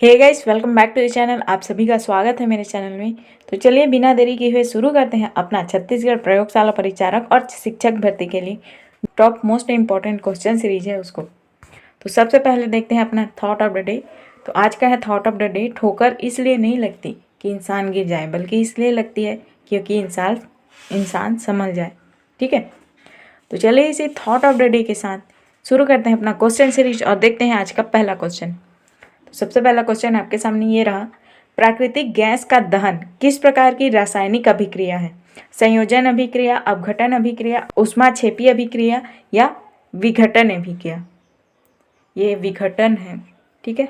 Hey guys, welcome back to the channel. आप सभी का स्वागत है मेरे चैनल में। तो चलिए बिना देरी किए हुए शुरू करते हैं अपना छत्तीसगढ़ प्रयोगशाला परिचारक और शिक्षक भर्ती के लिए top most important question series है उसको। तो सबसे पहले देखते हैं अपना थॉट ऑफ द डे। तो आज का है थॉट ऑफ द डे, ठोकर इसलिए नहीं लगती कि इंसान गिर जाए, बल्कि इसलिए लगती है क्योंकि इंसान संभल जाए। ठीक है, तो चलिए इसी थॉट ऑफ द डे के साथ शुरू करते हैं अपना क्वेश्चन सीरीज और देखते हैं आज का पहला क्वेश्चन। सबसे पहला क्वेश्चन आपके सामने ये रहा, प्राकृतिक गैस का दहन किस प्रकार की रासायनिक अभिक्रिया है? संयोजन अभिक्रिया, अपघटन अभिक्रिया, ऊष्माक्षेपी अभिक्रिया या विघटन अभिक्रिया? ये विघटन है। ठीक है,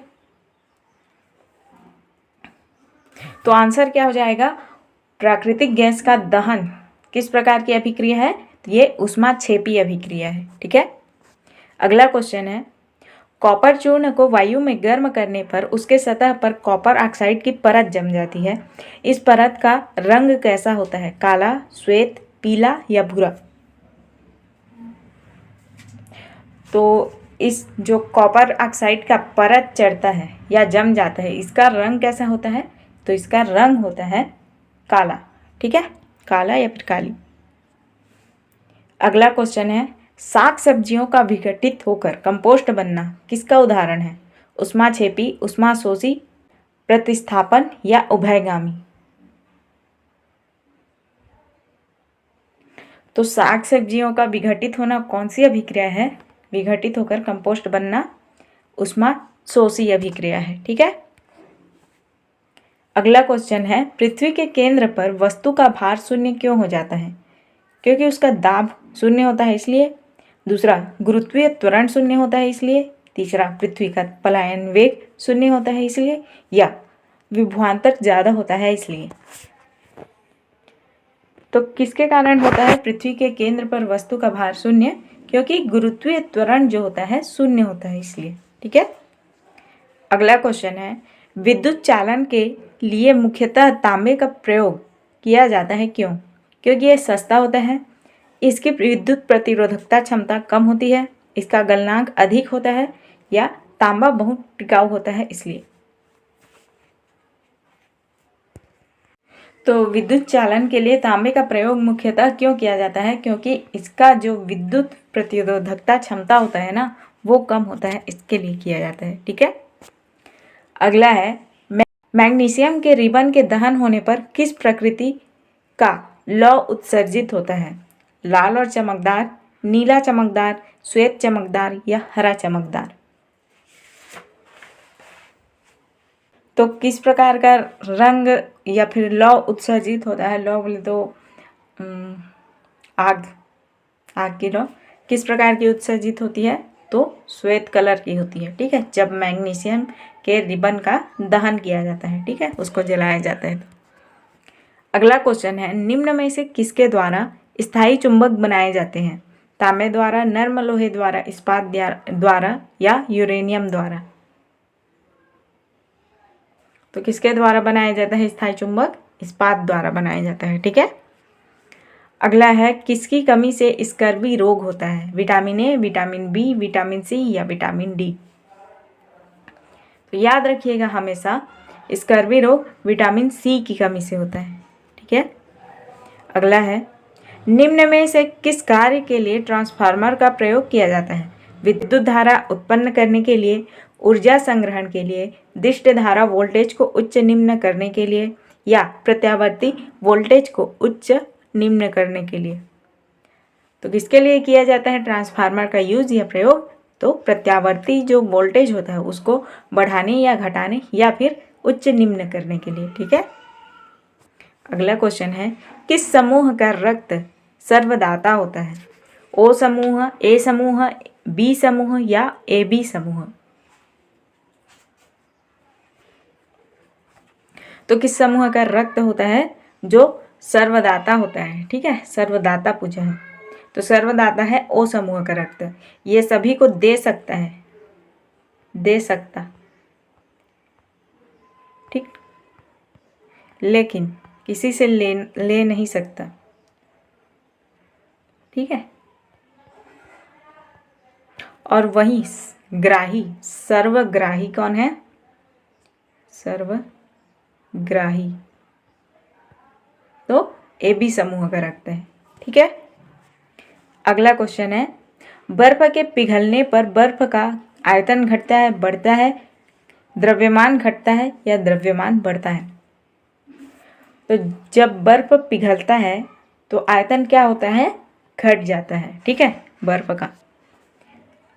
तो आंसर क्या हो जाएगा? प्राकृतिक गैस का दहन किस प्रकार की अभिक्रिया है? तो ये ऊष्माक्षेपी अभिक्रिया है। ठीक है, अगला क्वेश्चन है, कॉपर चूर्ण को वायु में गर्म करने पर उसके सतह पर कॉपर ऑक्साइड की परत जम जाती है। इस परत का रंग कैसा होता है? काला, श्वेत, पीला या भूरा? तो इस जो कॉपर ऑक्साइड का परत चढ़ता है या जम जाता है, इसका रंग कैसा होता है? तो इसका रंग होता है काला। ठीक है, काला या फिर काली। अगला क्वेश्चन है, साग सब्जियों का विघटित होकर कंपोस्ट बनना किसका उदाहरण है? ऊष्माक्षेपी, ऊष्माशोषी, प्रतिस्थापन या उभयगामी? तो साग सब्जियों का विघटित होना कौन सी अभिक्रिया है? विघटित होकर कंपोस्ट बनना ऊष्माशोषी अभिक्रिया है। ठीक है, अगला क्वेश्चन है, पृथ्वी के केंद्र पर वस्तु का भार शून्य क्यों हो जाता है? क्योंकि उसका दाब शून्य होता है इसलिए। दूसरा, गुरुत्वीय त्वरण शून्य होता है इसलिए। तीसरा, पृथ्वी का पलायन वेग शून्य होता है इसलिए, या विभवांतर ज़्यादा होता है इसलिए। तो किसके कारण होता है पृथ्वी के केंद्र पर वस्तु का भार शून्य? क्योंकि गुरुत्वीय त्वरण जो होता है शून्य होता है इसलिए। ठीक है, अगला क्वेश्चन है, विद्युत चालन के लिए मुख्यतः तांबे का प्रयोग किया जाता है, क्यों? क्योंकि यह सस्ता होता है, इसकी विद्युत प्रतिरोधकता क्षमता कम होती है, इसका गलनांक अधिक होता है, या तांबा बहुत टिकाऊ होता है इसलिए। तो विद्युत चालन के लिए तांबे का प्रयोग मुख्यतः क्यों किया जाता है? क्योंकि इसका जो विद्युत प्रतिरोधकता क्षमता होता है ना, वो कम होता है, इसके लिए किया जाता है। ठीक है, अगला है, मैग्नीशियम के रिबन के दहन होने पर किस प्रकृति का लौह उत्सर्जित होता है? लाल और चमकदार, नीला चमकदार, श्वेत चमकदार या हरा चमकदार? तो किस प्रकार का रंग या फिर लौह उत्सर्जित होता है? लौह बोले तो आग की लौह किस प्रकार की उत्सर्जित होती है? तो श्वेत कलर की होती है। ठीक है, जब मैग्नीशियम के रिबन का दहन किया जाता है, ठीक है, उसको जलाया जाता है। अगला क्वेश्चन है, निम्न में से किसके द्वारा स्थायी चुंबक बनाए जाते हैं? तांबे द्वारा, नर्म लोहे द्वारा, इस्पात द्वारा या यूरेनियम द्वारा? तो किसके द्वारा बनाया जाता है स्थायी चुंबक? इस्पात द्वारा बनाया जाता है। ठीक है, अगला है, किसकी कमी से स्कर्वी रोग होता है? Vitamin A, vitamin B, vitamin C या विटामिन डी? तो याद रखिएगा हमेशा, स्कर्वी रोग विटामिन सी की कमी से होता है। ठीक है, अगला है, निम्न में से किस कार्य के लिए ट्रांसफार्मर का प्रयोग किया जाता है? विद्युत धारा उत्पन्न करने के लिए, ऊर्जा संग्रहण के लिए, दिष्ट धारा वोल्टेज को उच्च निम्न करने के लिए, या प्रत्यावर्ती वोल्टेज को उच्च निम्न करने के लिए? तो किसके लिए किया जाता है ट्रांसफार्मर का यूज या प्रयोग? तो प्रत्यावर्ती जो वोल्टेज होता है उसको बढ़ाने या घटाने या फिर उच्च निम्न करने के लिए। ठीक है, अगला क्वेश्चन है, किस समूह का रक्त सर्वदाता होता है? ओ समूह, ए समूह, बी समूह या ए बी समूह? तो किस समूह का रक्त होता है जो सर्वदाता होता है? ठीक है, सर्वदाता पूछा है, तो सर्वदाता है ओ समूह का रक्त। ये सभी को दे सकता है, दे सकता, ठीक, लेकिन किसी से ले नहीं सकता। ठीक है, और वही ग्राही, सर्वग्राही कौन है? सर्वग्राही, तो ए बी समूह का रखते हैं। ठीक है। अगला क्वेश्चन है, बर्फ के पिघलने पर बर्फ का आयतन घटता है, बढ़ता है, द्रव्यमान घटता है या द्रव्यमान बढ़ता है? तो जब बर्फ पिघलता है तो आयतन क्या होता है? घट जाता है। ठीक है, बर्फ का।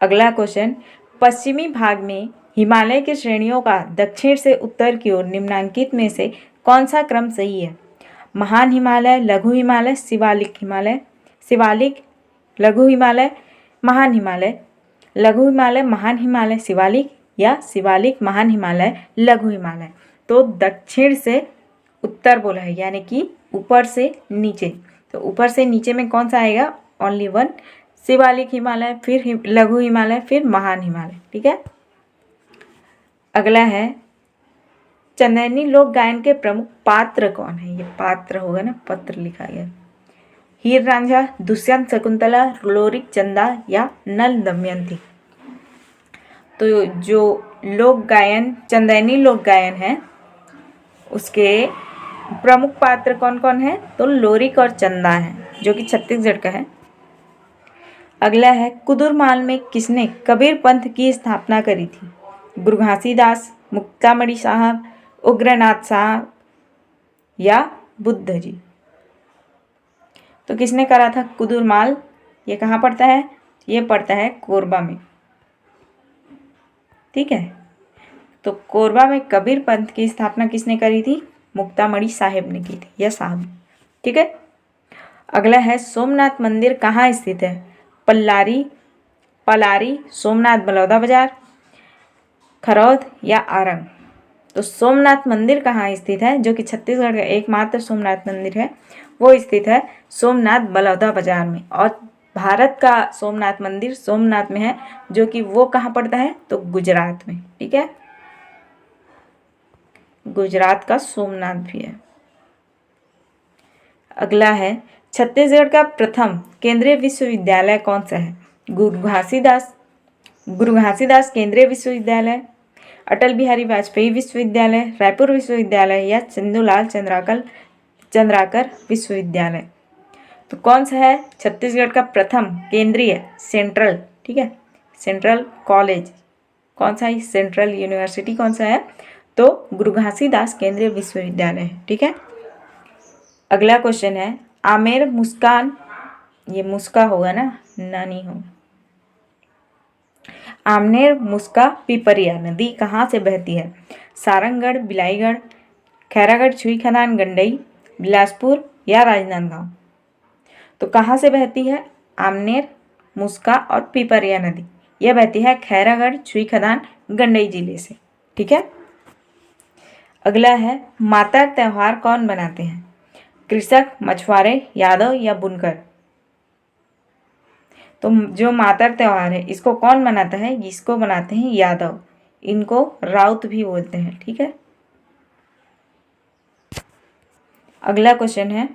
अगला क्वेश्चन, पश्चिमी भाग में हिमालय की श्रेणियों का दक्षिण से उत्तर की ओर निम्नांकित में से कौन सा क्रम सही है? महान हिमालय, लघु हिमालय, शिवालिक हिमालय, शिवालिक, लघु हिमालय, महान हिमालय, लघु हिमालय, महान हिमालय, शिवालिक या शिवालिक, महान हिमालय, लघु हिमालय? तो दक्षिण से उत्तर बोला है, यानी कि ऊपर से नीचे। तो ऊपर से नीचे में कौन सा आएगा? ओनली वन, शिवालिक हिमालय, फिर लघु हिमालय, फिर महान हिमालय। ठीक है। अगला है, चंदैनी लोक गायन के प्रमुख पात्र कौन है? ये पात्र होगा ना, पत्र लिखा गया। हीर रांझा, दुष्यंत शकुंतला, लोरिक चंदा या नल दमयंती? तो जो लोक गायन, चंदैनी लोक गायन है, उसके प्रमुख पात्र कौन कौन है? तो लोरिक और चंदा है, जो कि छत्तीसगढ़ का है। अगला है, कुदुरमाल में किसने कबीर पंथ की स्थापना करी थी? गुरु घासीदास, मुक्तामणि साहब, उग्रनाथ साहब या बुद्ध जी? तो किसने करा था कुदुरमाल? ये कहाँ पड़ता है? ये पड़ता है कोरबा में। ठीक है। तो कोरबा में कबीर पंथ की स्थापना किसने करी थी? मुक्तामणि साहेब ने की थी, या साहब। ठीक है। अगला है, सोमनाथ मंदिर कहाँ स्थित है? पलारी, सोमनाथ बलौदा बाजार, खरौद या आरंग? तो सोमनाथ मंदिर कहाँ स्थित है? जो कि छत्तीसगढ़ का एकमात्र सोमनाथ मंदिर है, वो स्थित है सोमनाथ बलौदा बाजार में। और भारत का सोमनाथ मंदिर सोमनाथ में है, जो कि वो कहाँ पड़ता है? तो गुजरात में। ठीक है, गुजरात का सोमनाथ भी है। अगला है, छत्तीसगढ़ का प्रथम केंद्रीय विश्वविद्यालय कौन सा है? गुरु घासीदास केंद्रीय विश्वविद्यालय, अटल बिहारी वाजपेयी विश्वविद्यालय, रायपुर विश्वविद्यालय या चंदूलाल चंद्राकर विश्वविद्यालय? तो कौन सा है छत्तीसगढ़ का प्रथम केंद्रीय सेंट्रल? ठीक है, सेंट्रल कॉलेज कौन सा है? सेंट्रल यूनिवर्सिटी कौन सा है? तो गुरु घासीदास केंद्रीय विश्वविद्यालय है। ठीक है। अगला क्वेश्चन है, आमेर मुस्कान, ये मुस्का होगा ना, नानी हो। आमनेर मुस्का पिपरिया नदी कहाँ से बहती है? सारंगगढ़, बिलाईगढ़, खैरागढ़, छुई खदान, गंडई, बिलासपुर या राजनांदगांव? तो कहाँ से बहती है आमनेर, मुस्का और पिपरिया नदी? यह बहती है खैरागढ़, छुई खदान, गंडई जिले से। ठीक है। अगला है, मातर त्योहार कौन मनाते हैं? कृषक, मछुआरे, यादव या बुनकर? तो जो मातर त्योहार है इसको कौन मनाता है? इसको मनाते हैं यादव, इनको राउत भी बोलते हैं। ठीक है। अगला क्वेश्चन है,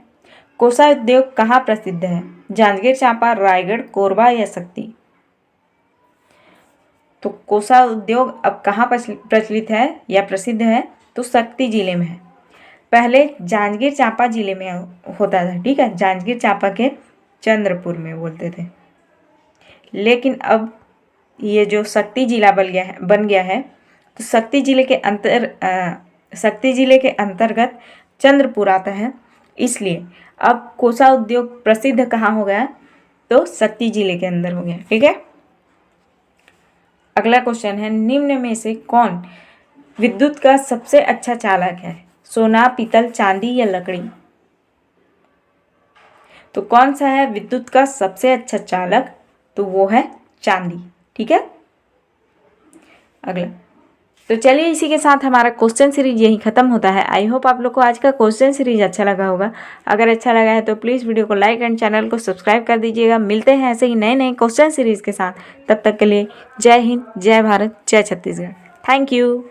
कोसा उद्योग कहाँ प्रसिद्ध है? जांजगीर चांपा, रायगढ़, कोरबा या शक्ति? तो कोसा उद्योग अब कहाँ प्रचलित है या प्रसिद्ध है? तो शक्ति जिले में है। पहले जांजगीर चांपा जिले में होता था। ठीक है, जांजगीर चांपा के चंद्रपुर में बोलते थे, लेकिन अब ये जो शक्ति जिला बन गया है, तो शक्ति जिले के अंतर्गत चंद्रपुर आता है, इसलिए अब कोसा उद्योग प्रसिद्ध कहाँ हो गया? तो शक्ति जिले के अंदर हो गया। ठीक है। अगला क्वेश्चन है, निम्न में से कौन विद्युत का सबसे अच्छा चालक है? सोना, पीतल, चांदी या लकड़ी? तो कौन सा है विद्युत का सबसे अच्छा चालक? तो वो है चांदी। ठीक है। अगला, तो चलिए इसी के साथ हमारा क्वेश्चन सीरीज यही खत्म होता है। आई होप आप लोग को आज का क्वेश्चन सीरीज अच्छा लगा होगा। अगर अच्छा लगा है तो प्लीज़ वीडियो को लाइक एंड चैनल को सब्सक्राइब कर दीजिएगा। मिलते हैं ऐसे ही नए नए क्वेश्चन सीरीज के साथ। तब तक के लिए जय हिंद, जय भारत, जय छत्तीसगढ़। Thank you.